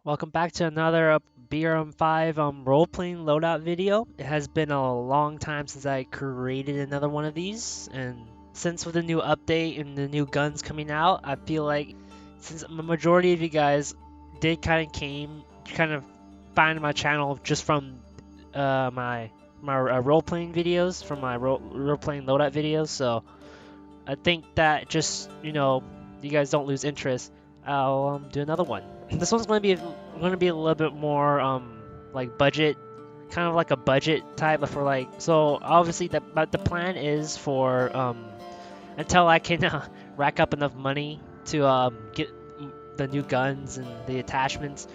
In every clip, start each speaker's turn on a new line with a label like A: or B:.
A: Welcome back to another BRM5 role-playing loadout video. It has been a long time since I created another one of these, and since with the new update and the new guns coming out, I feel like since the majority of you guys did kind of find my channel just from my role-playing videos, from my role-playing loadout videos, so I think that just, you guys don't lose interest. I'll do another one. This one's going to be a little bit more like budget, kind of like a budget type for like. So obviously but the plan is for until I can rack up enough money to get the new guns and the attachments.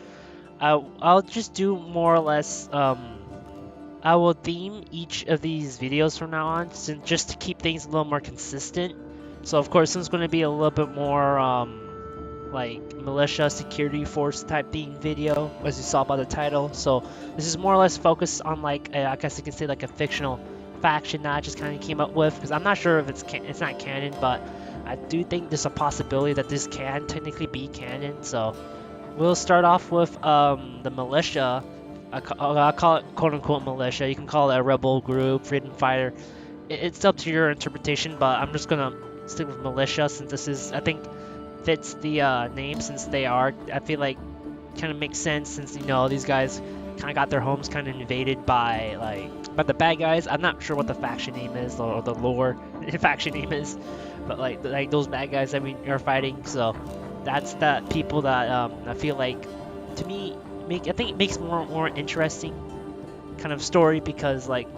A: I'll just do more or less. I will theme each of these videos from now on, just to keep things a little more consistent. So of course, this is going to be a little bit more like militia security force type themed video, as you saw by the title. So this is more or less focused on like I guess you can say like a fictional faction that I just kind of came up with, because I'm not sure if it's not canon, but I do think there's a possibility that this can technically be canon. So we'll start off with the militia. I call it quote-unquote militia. You can call it a rebel group, freedom fighter. It's up to your interpretation, but I'm just gonna stick with militia since this is, I think, fits the name, since they are. I feel like kind of makes sense since these guys kind of got their homes kind of invaded by the bad guys. I'm not sure what the faction name is or the lore faction name is, but like those bad guys that we are fighting. So that's the people that I feel like, to me, I think it makes more interesting kind of story, because like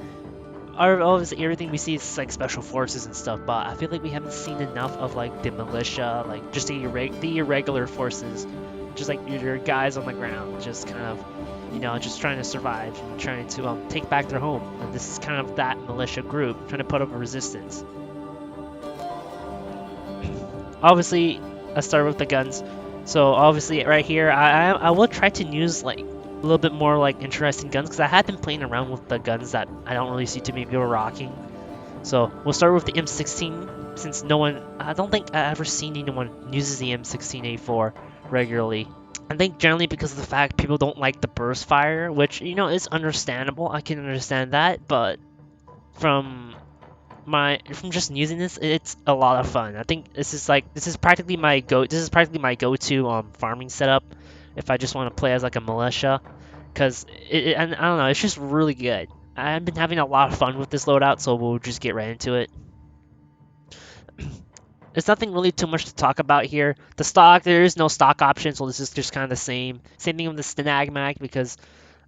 A: obviously everything we see is like special forces and stuff, but I feel like we haven't seen enough of like the militia, like just the irregular forces, just like your guys on the ground, just kind of just trying to survive and trying to take back their home. And this is kind of that militia group trying to put up a resistance. Obviously, let's start with the guns. So obviously right here, I will try to use like a little bit more like interesting guns, because I have been playing around with the guns that I don't really see too many people rocking. So we'll start with the M16, since I don't think I've ever seen anyone uses the M16A4 regularly. I think generally because of the fact people don't like the burst fire, which is understandable. I can understand that, but from just using this, it's a lot of fun. I think this is practically my go-to farming setup if I just want to play as like a militia, because and I don't know, it's just really good. I've been having a lot of fun with this loadout, so we'll just get right into it. There's nothing really too much to talk about here. There is no stock option, so this is just kind of the same thing with the Stenagmag, because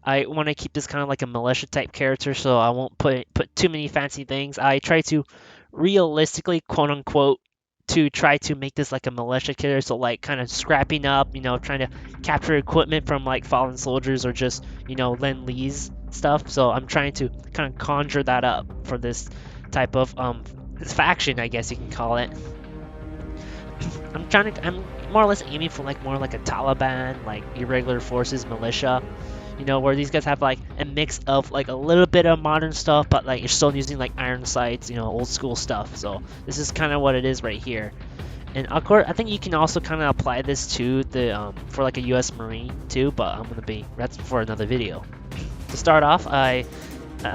A: I want to keep this kind of like a militia type character, so I won't put too many fancy things. I try to realistically, quote unquote, to try to make this like a militia character, so like kind of scrapping up, trying to capture equipment from like fallen soldiers, or just Lend-Lease stuff. So I'm trying to kind of conjure that up for this type of faction, I guess you can call it. I'm more or less aiming for like more like a Taliban, like irregular forces militia, where these guys have like a mix of like a little bit of modern stuff, but like you're still using like iron sights, old school stuff. So this is kind of what it is right here. And of course, I think you can also kind of apply this to the for like a U.S. Marine too, but that's for another video. To start off, I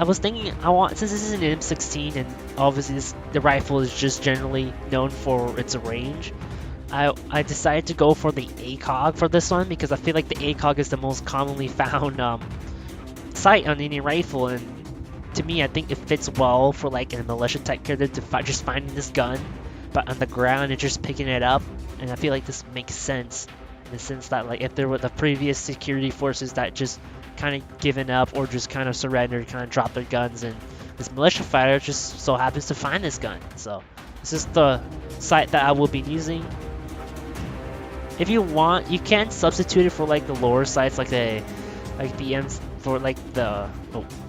A: was thinking since this is an M16, and obviously the rifle is just generally known for its range, I decided to go for the ACOG for this one, because I feel like the ACOG is the most commonly found sight on any rifle, and to me I think it fits well for like a militia type character to just finding this gun, but on the ground and just picking it up. And I feel like this makes sense in the sense that like if there were the previous security forces that just kind of given up or just kind of surrendered, kind of dropped their guns, and this militia fighter just so happens to find this gun. So this is the sight that I will be using. If you want, you can substitute it for like the lower sights, like the M for like the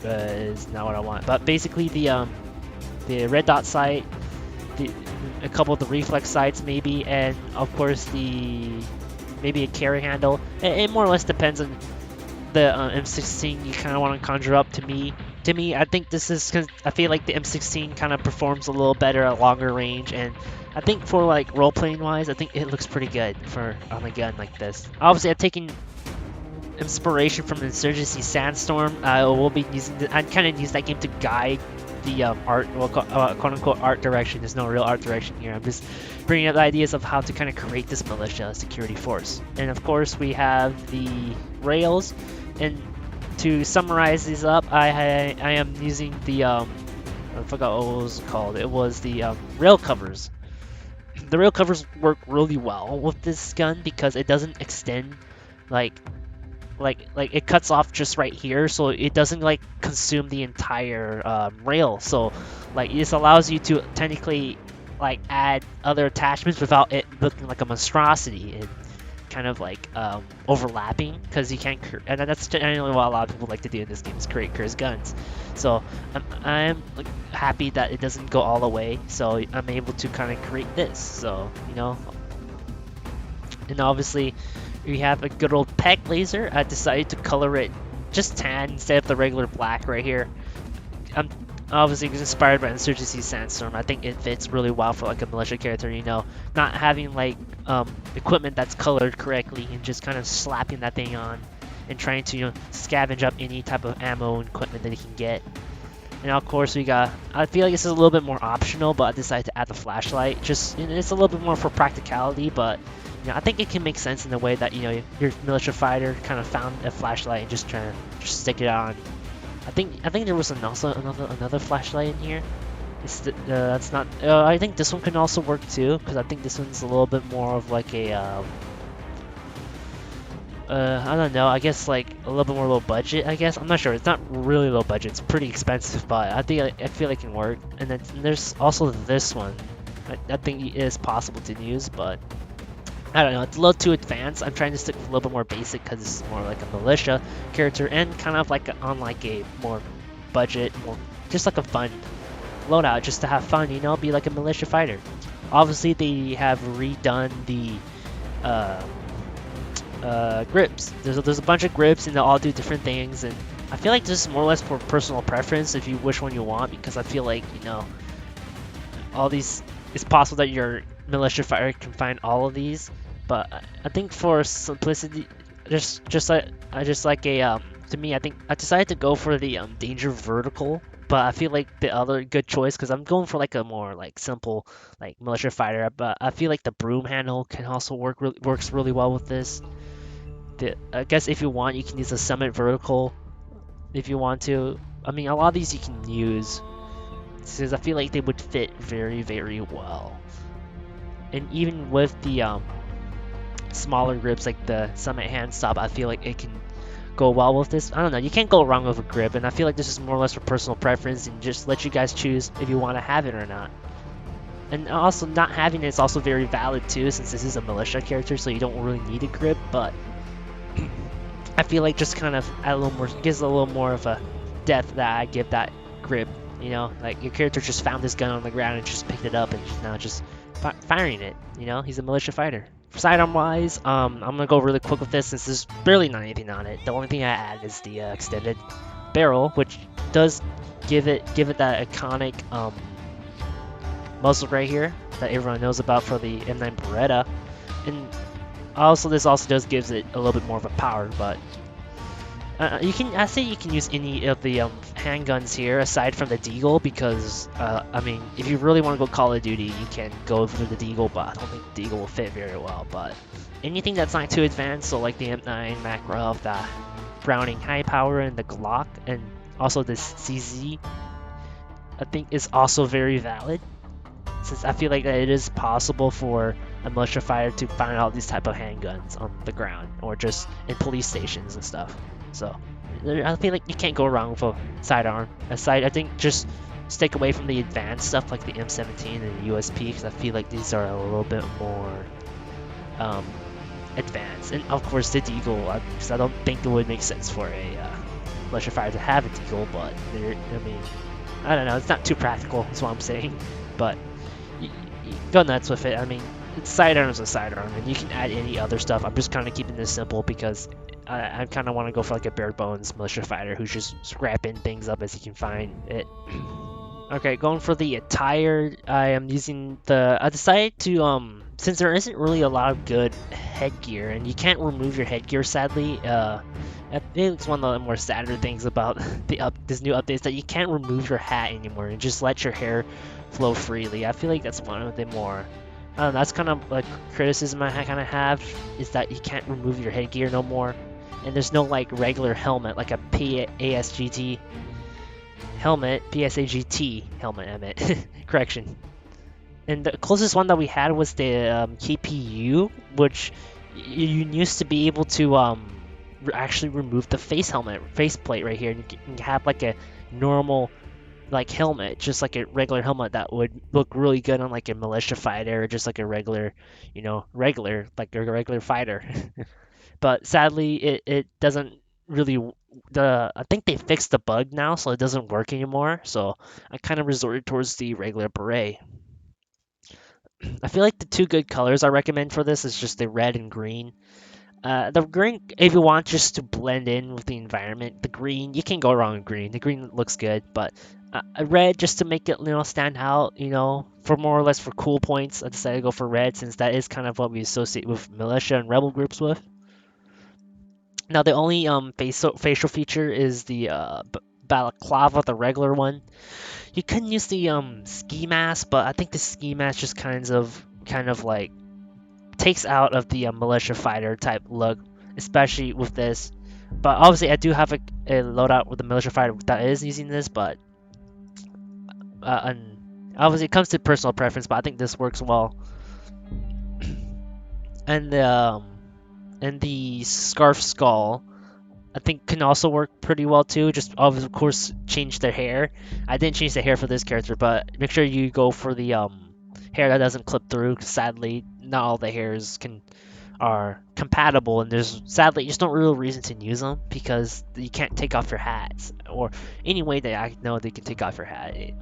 A: is not what I want, but basically the red dot sight, a couple of the reflex sights maybe, and of course maybe a carry handle. It more or less depends on the M16 you kind of want to conjure up. To me, I think this is because I feel like the M16 kind of performs a little better at longer range, and I think for like role playing wise, I think it looks pretty good on a gun like this. Obviously, I'm taking inspiration from Insurgency Sandstorm. We'll be using I kind of use that game to guide the art, well, quote unquote art direction. There's no real art direction here. I'm just bringing up ideas of how to kind of create this militia security force. And of course, we have the rails. And to summarize these up, I am using the I forgot what it was called. It was the rail covers. The rail covers work really well with this gun because it doesn't extend like it cuts off just right here, so it doesn't like consume the entire rail. So like this allows you to technically like add other attachments without it looking like a monstrosity and kind of like overlapping, because you can't and that's generally what a lot of people like to do in this game is create cursed guns. So I'm like, happy that it doesn't go all the way, so I'm able to kind of create this. So you know, and obviously we have a good old PEG laser. I decided to color it just tan instead of the regular black right here. I'm obviously inspired by Insurgency Sandstorm. I think it fits really well for like a militia character, you know, not having like equipment that's colored correctly and just kind of slapping that thing on and trying to, you know, scavenge up any type of ammo and equipment that you can get. And of course we got, I feel like this is a little bit more optional, but I decided to add the flashlight. Just, you know, it's a little bit more for practicality, but you know, I think it can make sense in the way that, you know, your militia fighter kind of found a flashlight and just trying to just stick it on. I think there was also another flashlight in here. That's not. I think this one can also work too, because I think this one's a little bit more of like a. I don't know. I guess like a little bit more low budget. I guess I'm not sure. It's not really low budget. It's pretty expensive, but I feel like it can work. And then there's also this one. I think it is possible to use, but I don't know, it's a little too advanced. I'm trying to stick with a little bit more basic because it's more like a militia character and kind of like on like a more budget, more just like a fun loadout, just to have fun, you know, be like a militia fighter. Obviously, they have redone the grips. There's a bunch of grips and they all do different things, and I feel like this is more or less for personal preference if you which one you want, because I feel like, you know, all these, it's possible that your militia fighter can find all of these. But I think for simplicity, to me, I think I decided to go for the danger vertical. But I feel like the other good choice, because I'm going for like a more like simple like militia fighter. But I feel like the broom handle can also works really well with this. I guess if you want, you can use a summit vertical if you want to. I mean, a lot of these you can use, because I feel like they would fit very, very well. And even with the smaller grips like the summit hand stop, I feel like it can go well with this. I don't know, you can't go wrong with a grip, and I feel like this is more or less for personal preference and just let you guys choose if you want to have it or not. And also, not having it is also very valid too, since this is a militia character, so you don't really need a grip. But I feel like just kind of add a little more, gives a little more of a depth that I give that grip. You know, like your character just found this gun on the ground and just picked it up and now just firing it. You know, he's a militia fighter. For sidearm wise, I'm gonna go really quick with this since there's barely not anything on it. The only thing I add is the extended barrel, which does give it that iconic muzzle right here that everyone knows about for the M9 Beretta. And also this also gives it a little bit more of a power, but I say you can use any of the handguns here aside from the Deagle, because I mean, if you really want to go Call of Duty, you can go for the Deagle, but I don't think the Deagle will fit very well. But anything that's not too advanced, so like the M9 Makarov, the Browning High Power, and the Glock, and also this CZ, I think is also very valid, since I feel like that it is possible for a militia fighter to find all these type of handguns on the ground or just in police stations and stuff. So I feel like you can't go wrong with a sidearm. I think just stick away from the advanced stuff like the M17 and the USP, because I feel like these are a little bit more advanced. And of course the Deagle, because I don't think it would make sense for a militia fighter to have a Deagle, but I mean, I don't know, it's not too practical is what I'm saying. But you go nuts with it. I mean, sidearm is a sidearm, and you can add any other stuff. I'm just kind of keeping this simple because I kind of want to go for like a bare bones militia fighter who's just scrapping things up as he can find it. Okay, going for the attire, I am using I decided to, since there isn't really a lot of good headgear, and you can't remove your headgear sadly, I think it's one of the more sadder things about this new update is that you can't remove your hat anymore and just let your hair flow freely. I feel like that's one of the more, I don't know, that's kind of like criticism I kind of have, is that you can't remove your headgear no more, and there's no like regular helmet like a PASGT helmet, PSAGT helmet. I meant correction. And the closest one that we had was the KPU, which you used to be able to actually remove the faceplate right here, and you can have like a normal like helmet, just like a regular helmet that would look really good on like a militia fighter, or just like a regular, like a regular fighter. But sadly, it doesn't really. I think they fixed the bug now, so it doesn't work anymore. So I kind of resorted towards the regular beret. I feel like the two good colors I recommend for this is just the red and green. The green, if you want just to blend in with the environment, the green, you can't go wrong with green. The green looks good, but red just to make it, stand out, for more or less for cool points. I decided to go for red since that is kind of what we associate with militia and rebel groups with. Now the only facial feature is the balaclava, the regular one. You couldn't use the ski mask, but I think the ski mask just kind of like takes out of the militia fighter type look, especially with this. But obviously, I do have a loadout with the militia fighter that is using this, but and obviously it comes to personal preference. But I think this works well. And the scarf skull, I think can also work pretty well too. Just of course change their hair. I didn't change the hair for this character, but make sure you go for the hair that doesn't clip through. 'Cause sadly, not all the hairs are compatible, and there's sadly just no real reason to use them because you can't take off your hats, or any way that I know they can take off your hat. I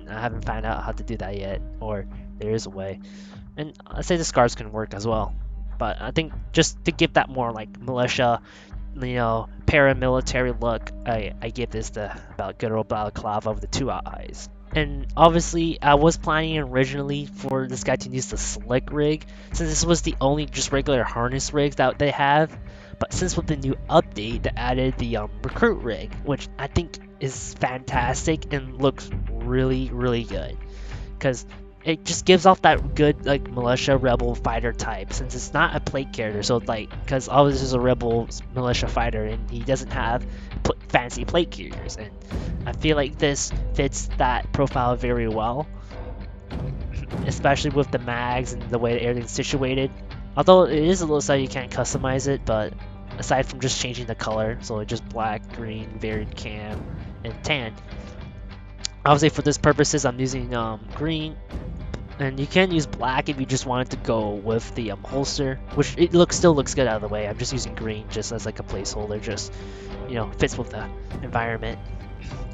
A: haven't found out how to do that yet, or there is a way. And I say the scarves can work as well, but I think just to give that more like militia, paramilitary look, I give this the good old balaclava with the two eyes. And obviously, I was planning originally for this guy to use the slick rig, since this was the only just regular harness rig that they have. But since with the new update, they added the recruit rig, which I think is fantastic and looks really, really good. Because it just gives off that good like militia rebel fighter type, since it's not a plate character. So like, because all this is a rebel militia fighter, and he doesn't have fancy plate carriers, and I feel like this fits that profile very well, especially with the mags and the way that everything's situated. Although it is a little sad you can't customize it, but aside from just changing the color, so it's just black, green, varied cam, and tan. Obviously for this purposes, I'm using green, and you can use black if you just wanted to go with the holster, which still looks good out of the way. I'm just using green just as like a placeholder, just fits with the environment.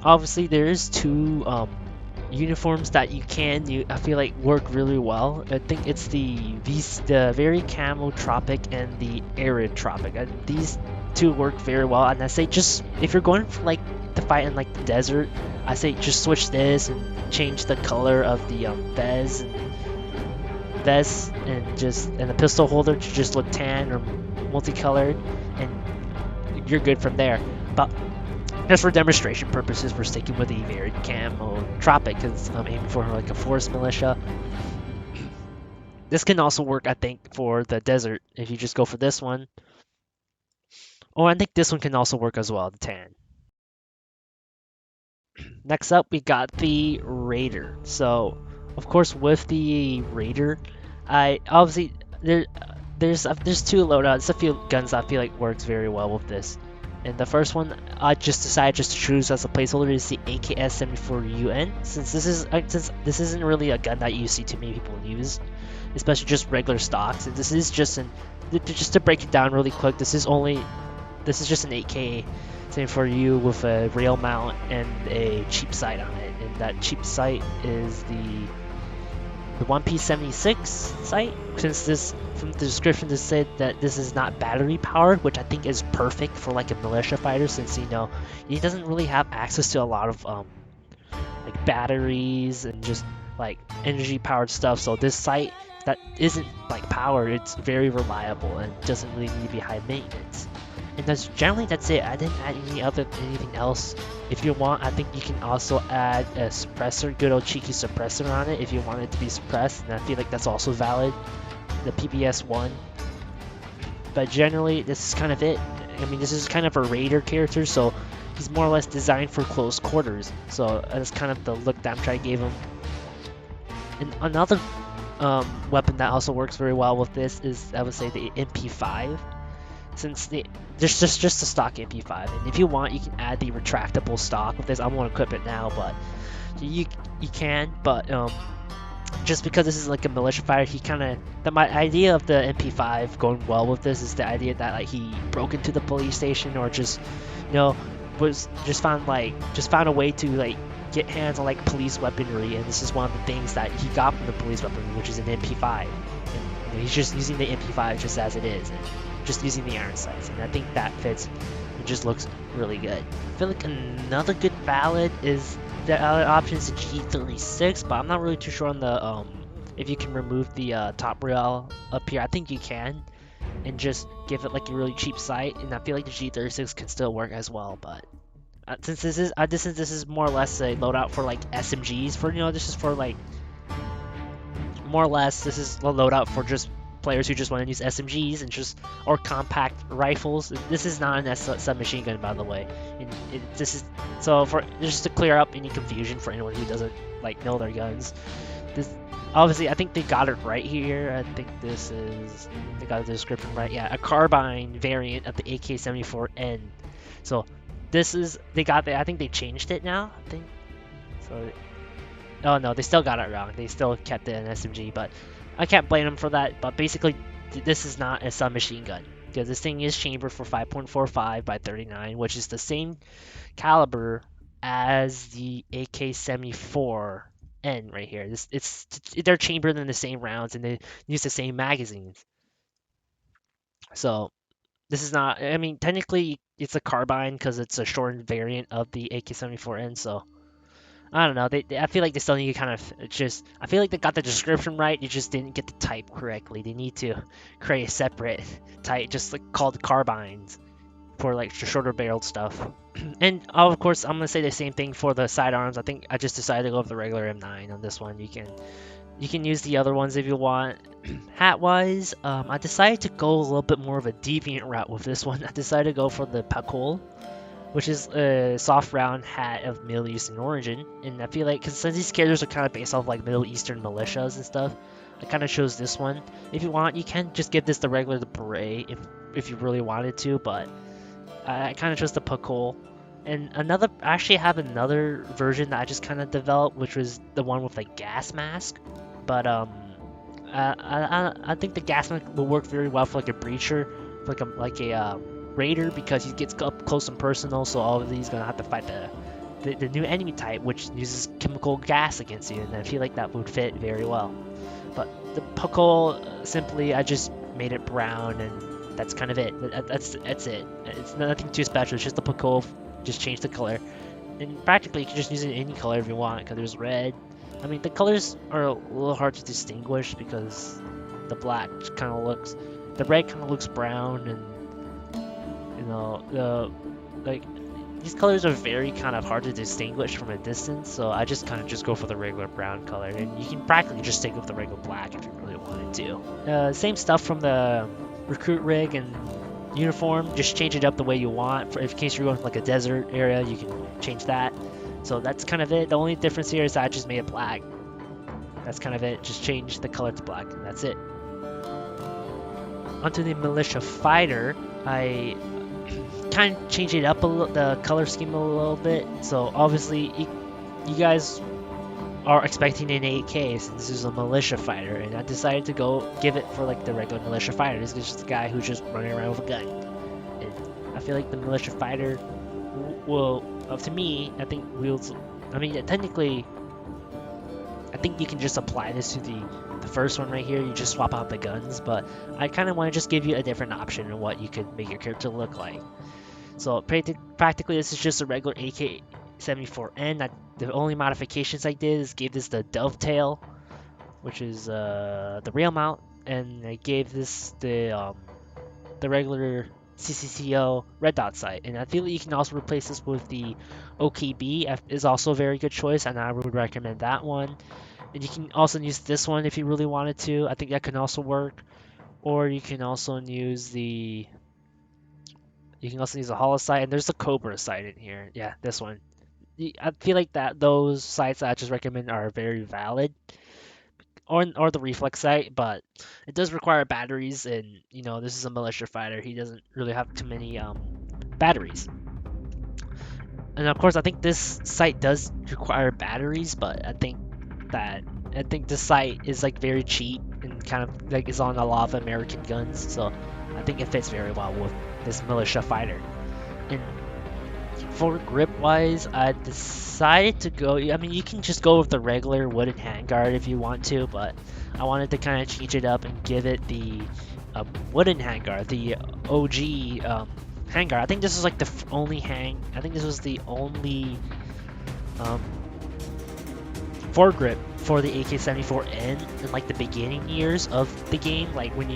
A: Obviously there is two uniforms that I feel like work really well. I think it's the very camo tropic and the arid tropic. These two work very well, and I say just if you're going for like to fight in like the desert, I say just switch this and change the color of the vest and the pistol holder to just look tan or multicolored, and you're good from there. But just for demonstration purposes, we're sticking with the varied camo tropic because I'm aiming for like a forest militia. This can also work, I think, for the desert if you just go for this one. Or I think this one can also work as well, the tan. Next up, we got the Raider. So, of course, with the Raider, I obviously there's two loadouts, a few guns I feel like works very well with this. And the first one I just decided to choose as a placeholder is the AKS-74UN, since this isn't really a gun that you see too many people use, especially just regular stocks. And this is just to break it down really quick. This is just an 8K. Same for you with a rail mount and a cheap sight on it, and that cheap sight is the 1P76 sight. Since this, from the description, this said that this is not battery powered, which I think is perfect for like a militia fighter, since he doesn't really have access to a lot of like batteries and just like energy powered stuff. So this sight that isn't like powered, it's very reliable and doesn't really need to be high maintenance. And that's it. I didn't add anything else. If you want, I think you can also add a suppressor, good old cheeky suppressor on it if you want it to be suppressed, and I feel like that's also valid. The PBS1. But generally, this is kind of it. I mean, this is kind of a raider character, so he's more or less designed for close quarters. So that's kind of the look that I'm trying to give him. And another weapon that also works very well with this is, I would say, the MP5. Since there's just the stock MP5, and if you want, you can add the retractable stock with this. I won't equip it now, but you can. But just because this is like a militia fighter, he kind of my idea of the MP5 going well with this is the idea that like he broke into the police station or just was just found a way to like get hands on like police weaponry, and this is one of the things that he got from the police weaponry, which is an MP5. And he's just using the MP5 just as it is, and just using the iron sights, and I think that fits. It just looks really good. I feel like another good valid is the other option is the G36, but I'm not really too sure on the if you can remove the top rail up here. I think you can, and just give it like a really cheap sight, and I feel like the G36 can still work as well. But since this is more or less a loadout for like SMGs, this is for like more or less this is a loadout for just players who just want to use SMGs and just or compact rifles. This is not an submachine gun, by the way. This is so for just to clear up any confusion for anyone who doesn't like know their guns. This obviously I think they got it right here. I think they got the description right. Yeah, a carbine variant of the AK-74N. So this is I think they changed it now. I think so. Oh no, they still got it wrong. They still kept it an SMG, but I can't blame them for that. But basically, this is not a submachine gun because this thing is chambered for 5.45 by 39, which is the same caliber as the AK-74N right here. They're chambered in the same rounds and they use the same magazines. So this is not. I mean, technically, it's a carbine because it's a shortened variant of the AK-74N. So I don't know. I feel like they still need to kind of just. I feel like they got the description right. You just didn't get the type correctly. They need to create a separate type, just like called carbines, for like shorter barreled stuff. And of course, I'm gonna say the same thing for the sidearms. I think I just decided to go with the regular M9 on this one. You can use the other ones if you want. Hat wise, I decided to go a little bit more of a deviant route with this one. I decided to go for the Pakol, which is a soft round hat of Middle Eastern origin. And I feel like, because since these characters are kind of based off like Middle Eastern militias and stuff, I kind of chose this one. If you want, you can just give this the regular beret if you really wanted to, but I kind of chose the Pakol. And I actually have another version that I just kind of developed, which was the one with like gas mask. But I think the gas mask will work very well for like a breacher, for like a raider, because he gets up close and personal. So obviously he's gonna have to fight the new enemy type, which uses chemical gas against you, and I feel like that would fit very well. But the Pakol, simply I just made it brown, and that's kind of it. That's it. It's nothing too special. It's just the Pakol. Just change the color, and practically you can just use it in any color if you want, because there's red. I mean, the colors are a little hard to distinguish because the black kind of looks, the red kind of looks brown, and like these colors are very kind of hard to distinguish from a distance. So I just kind of just go for the regular brown color, and you can practically just stick with the regular black if you really wanted to. Same stuff from the recruit rig and uniform, just change it up the way you want. In case you're going to like a desert area, you can change that. So that's kind of it. The only difference here is I just made it black. That's kind of it. Just change the color to black, and that's it. Onto the Militia Fighter, I kind of changed it up a little, the color scheme a little bit. So obviously, you guys are expecting an 8K, since this is a Militia Fighter, and I decided to go give it for like the regular Militia Fighter. This is just a guy who's just running around with a gun, and I feel like the Militia Fighter will, to me, I think wields. I mean, technically, I think you can just apply this to the first one right here. You just swap out the guns, but I kind of want to just give you a different option on what you could make your character look like. So practically, this is just a regular AK-74N. The only modifications I did is gave this the dovetail, which is the rail mount, and I gave this the regular CCCO red dot sight, and I feel that you can also replace this with the OKB is also a very good choice, and I would recommend that one. And you can also use this one if you really wanted to. I think that can also work. Or you can also use the holo sight, and there's a Cobra sight in here. Yeah, this one. I feel like that those sights that I just recommend are very valid, or the reflex sight, but it does require batteries, and this is a militia fighter. He doesn't really have too many batteries. And of course, I think this sight does require batteries, but I think this sight is like very cheap and kind of like is on a lot of American guns, so I think it fits very well with this militia fighter. And for grip wise, I decided to go. I mean, you can just go with the regular wooden handguard if you want to, but I wanted to kind of change it up and give it the wooden handguard, the OG handguard. I think this is like the only I think this was the only um, foregrip for the AK-74N in like the beginning years of the game, like when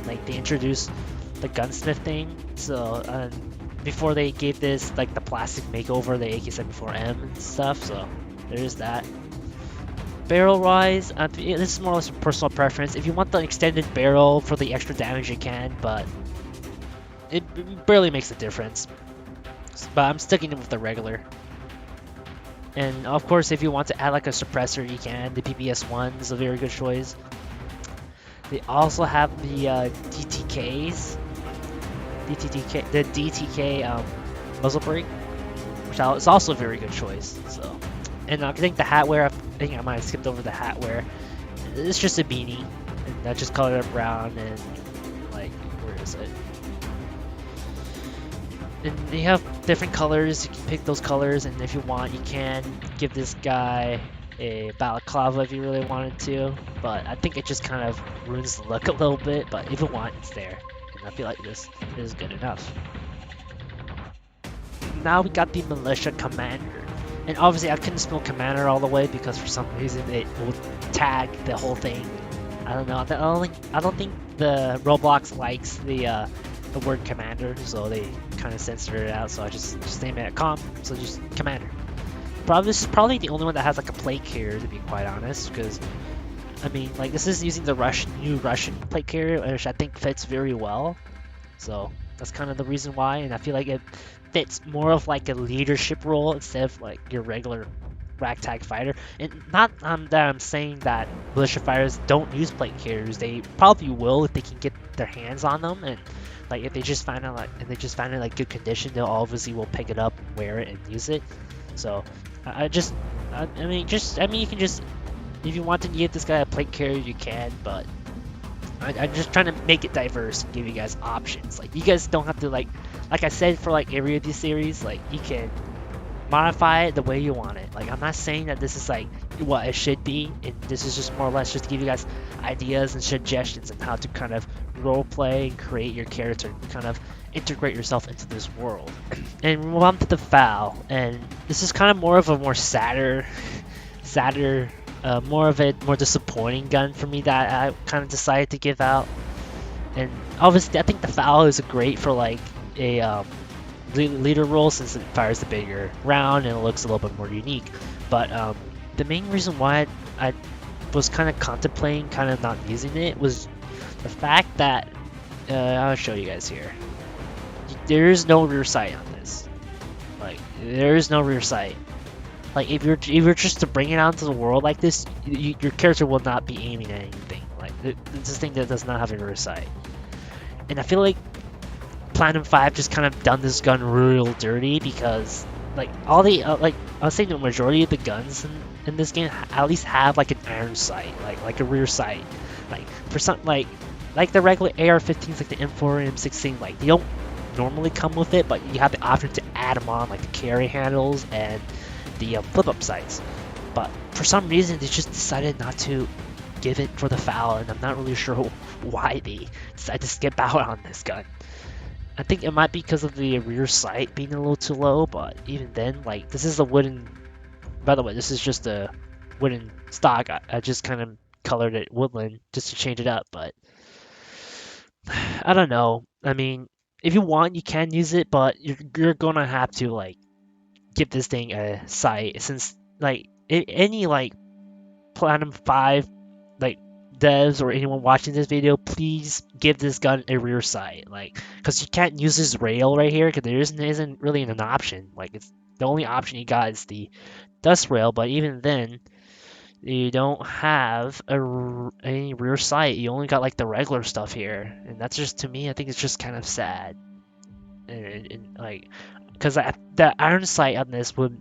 A: like they introduced the gunsmith thing. So before they gave this like the plastic makeover, the AK-74M and stuff. So there's that. Barrel wise, this is more or less a personal preference. If you want the extended barrel for the extra damage, you can, but it barely makes a difference. But I'm sticking with the regular. And of course, if you want to add like a suppressor, you can. The PPS-1 is a very good choice. They also have the DTKs. The DTK muzzle brake, which is also a very good choice. So, and I think the hat wear, I think I might have skipped over the hat wear. It's just a beanie, and I just colored it brown and like, where is it? And they have different colors. You can pick those colors, and if you want, you can give this guy a balaclava if you really wanted to. But I think it just kind of ruins the look a little bit. But if you want, it's there. And I feel like this is good enough. Now we got the Militia Commander. And obviously I couldn't spell Commander all the way because for some reason it will tag the whole thing. I don't know. I don't think the Roblox likes the word Commander, so they kind of censored it out. So I just name it so just Commander. This is probably the only one that has like a plate carrier, to be quite honest, because I mean, like, this is using the new Russian plate carrier, which I think fits very well. So that's kind of the reason why, and I feel like it fits more of like a leadership role instead of like your regular ragtag fighter. And not that I'm saying that militia fighters don't use plate carriers. They probably will if they can get their hands on them, and like if they just find it like good condition, they'll obviously will pick it up, wear it, and use it. So I mean, you can just, if you want to give this guy a plate carrier, you can, but I'm just trying to make it diverse and give you guys options. Like, you guys don't have to, like I said, for like every of these series, like, you can modify it the way you want it. Like, I'm not saying that this is like what it should be, and this is just more or less just to give you guys ideas and suggestions on how to kind of role play and create your character, kind of integrate yourself into this world. And move on to the FAL, and this is kind of more of a more sadder, more disappointing gun for me that I kind of decided to give out. And obviously, I think the FAL is great for like a leader role since it fires the bigger round and it looks a little bit more unique. But the main reason why I was kind of contemplating kind of not using it was the fact that I'll show you guys here. There is no rear sight on this. Like, there is no rear sight. Like, if you're just to bring it out into the world like this, your character will not be aiming at anything. Like, it's this thing that does not have a rear sight. And I feel like Platinum 5 just kind of done this gun real dirty, because like all the like I was saying, the majority of the guns in this game at least have like an iron sight, like a rear sight. Like for some like the regular AR-15s, like the M4 and M16, like they don't normally come with it, but you have the option to add them on, like the carry handles and the flip-up sights. But for some reason, they just decided not to give it for the FAL, and I'm not really sure why they decided to skip out on this gun. I think it might be because of the rear sight being a little too low, but even then, like, this is a wooden, by the way, this is just a wooden stock. I just kind of colored it woodland just to change it up, but I don't know. I mean, if you want, you can use it, but you're gonna have to like give this thing a sight, since like any like Platinum 5 like devs or anyone watching this video, please give this gun a rear sight, like, because you can't use this rail right here because there isn't really an option. Like, it's the only option you got is the dust rail, but even then you don't have any rear sight. You only got like the regular stuff here, and that's just, to me, I think it's just kind of sad. And like, because the iron sight on this would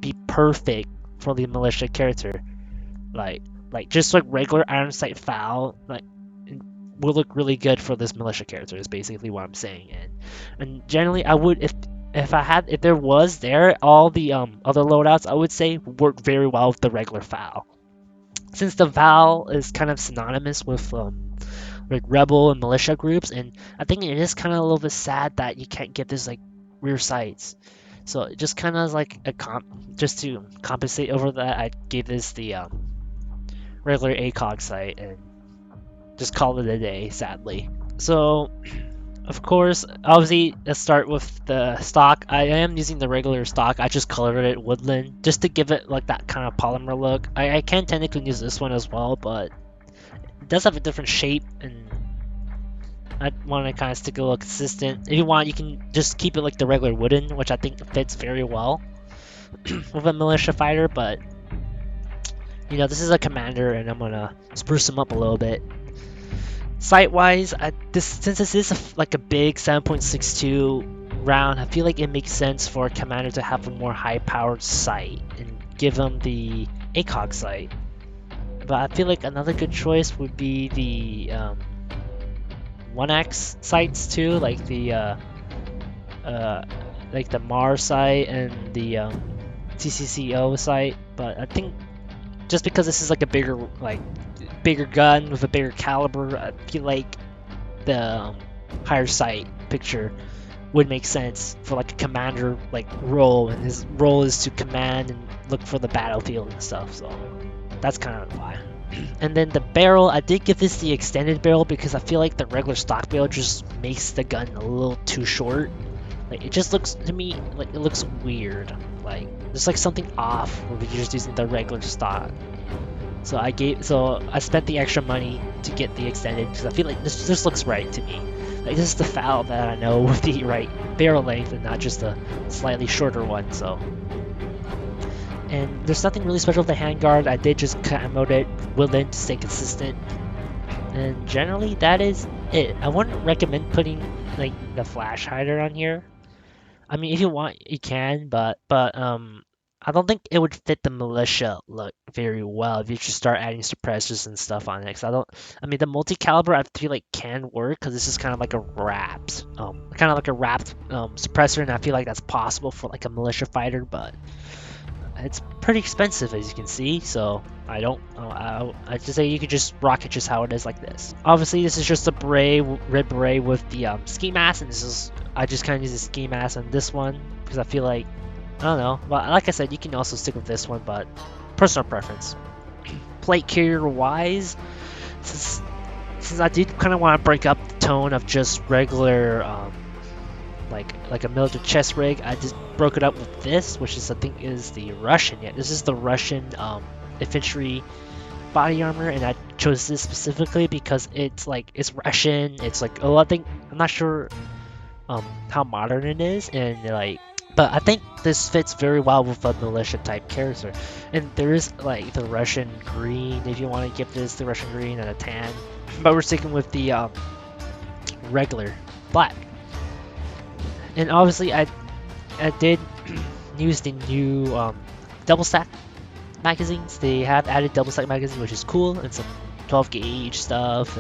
A: be perfect for the militia character. Like just like regular iron sight foul, like, will look really good for this militia character. Is basically what I'm saying. And generally, I would, if there was all the other loadouts, I would say work very well with the regular foul, since the foul is kind of synonymous with like rebel and militia groups, and I think it is kind of a little bit sad that you can't get this like rear sights. So it just kind of like just to compensate over that, I gave this the regular ACOG site and just call it a day, sadly. So, of course, obviously, let's start with the stock. I am using the regular stock. I just colored it woodland just to give it like that kind of polymer look. I can technically use this one as well, but it does have a different shape, and I want to kind of stick a little consistent. If you want, you can just keep it like the regular wooden, which I think fits very well with a militia fighter, but you know, this is a commander, and I'm gonna spruce him up a little bit. Sight-wise, since this is like a big 7.62 round, I feel like it makes sense for a commander to have a more high-powered sight and give him the ACOG sight. But I feel like another good choice would be the 1X sights too, like the Mars sight and the TCCO sight. But I think just because this is like a bigger gun with a bigger caliber, I feel like the higher sight picture would make sense for like a commander like role, and his role is to command and look for the battlefield and stuff. So that's kind of why. And then the barrel, I did give this the extended barrel because I feel like the regular stock barrel just makes the gun a little too short. Like, it just looks to me like it looks weird. Like, there's like something off when you're just using the regular stock. So I spent the extra money to get the extended because I feel like this just looks right to me. Like, this is the foul that I know with the right barrel length and not just a slightly shorter one. So, and there's nothing really special with the handguard. I did just camo it woodland to stay consistent. And generally, that is it. I wouldn't recommend putting like the flash hider on here. I mean, if you want, you can, but I don't think it would fit the militia look very well if you just start adding suppressors and stuff on it. I mean, the multi-caliber I feel like can work because this is kind of like a wrapped suppressor, and I feel like that's possible for like a militia fighter, but it's pretty expensive as you can see. So I just say you could just rock it just how it is like this. Obviously, this is just a red beret with the ski mask, and I just kind of use the ski mask on this one because I feel like, I don't know, but like I said, you can also stick with this one, but personal preference. Plate carrier wise, since I did kind of want to break up the tone of just regular like a military chest rig, I just broke it up with this, which is, I think, is the Russian. Yeah, this is the Russian infantry body armor, and I chose this specifically because it's Russian. It's like a lot of things. I'm not sure how modern it is, and like, but I think this fits very well with a militia type character. And there is like the Russian green, if you want to give this the Russian green, and a tan, but we're sticking with the regular black. And obviously, I did use the new double stack magazines. They have added double stack magazines, which is cool, and some 12 gauge stuff,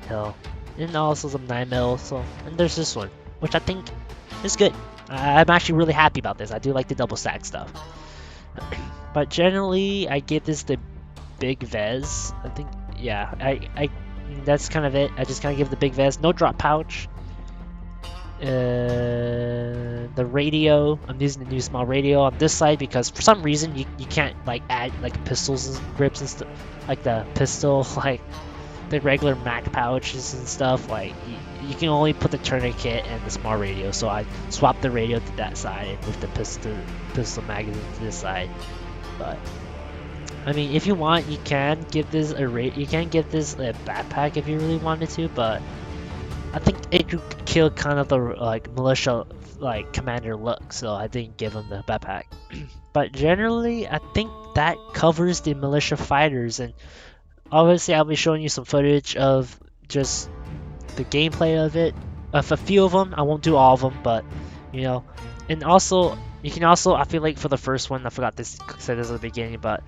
A: and also some 9mm. So, and there's this one, which I think is good. I'm actually really happy about this. I do like the double stack stuff. But generally, I give this the big Vez. I think, yeah, I that's kind of it. I just kind of give the big Vez, no drop pouch. The radio, I'm using the new small radio on this side because for some reason you can't like add like pistols and grips and stuff, like the pistol like the regular mag pouches and stuff, like you can only put the tourniquet and the small radio. So I swapped the radio to that side and moved the pistol magazine to this side. But I mean, if you want, you can give this a backpack if you really wanted to, but I think it could kill kind of the like militia commander look, so I didn't give him the backpack. But generally, I think that covers the militia fighters, and obviously I'll be showing you some footage of just the gameplay of it, of a few of them. I won't do all of them, but you know, and also you can also, I feel like for the first one, I forgot to say this at the beginning, but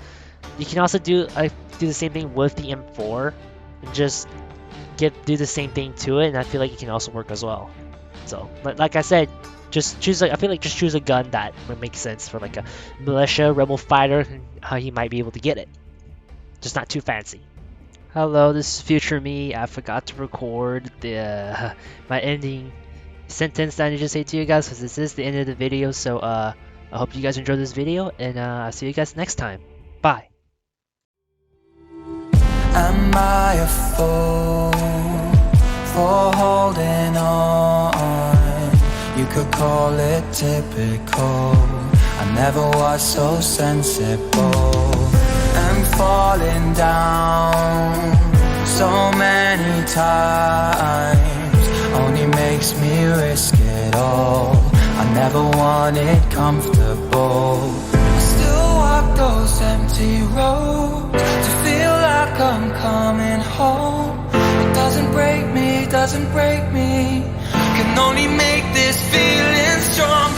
A: you can also do the same thing with the M4 and just do the same thing to it, and I feel like it can also work as well. So like I said, just choose I feel like just choose a gun that would make sense for like a militia rebel fighter and how you might be able to get it. Just not too fancy. Hello, this is future me. I forgot to record the my ending sentence that I need to say to you guys, because this is the end of the video. So I hope you guys enjoyed this video, and I'll see you guys next time. Bye.
B: Am I a fool for holding on? You could call it typical. I never was so sensible. And falling down so many times only makes me risk it all. I never wanted comfortable. I still walk those empty roads to feel like I'm coming home. It doesn't break me, doesn't break me. Can only make this feeling strong.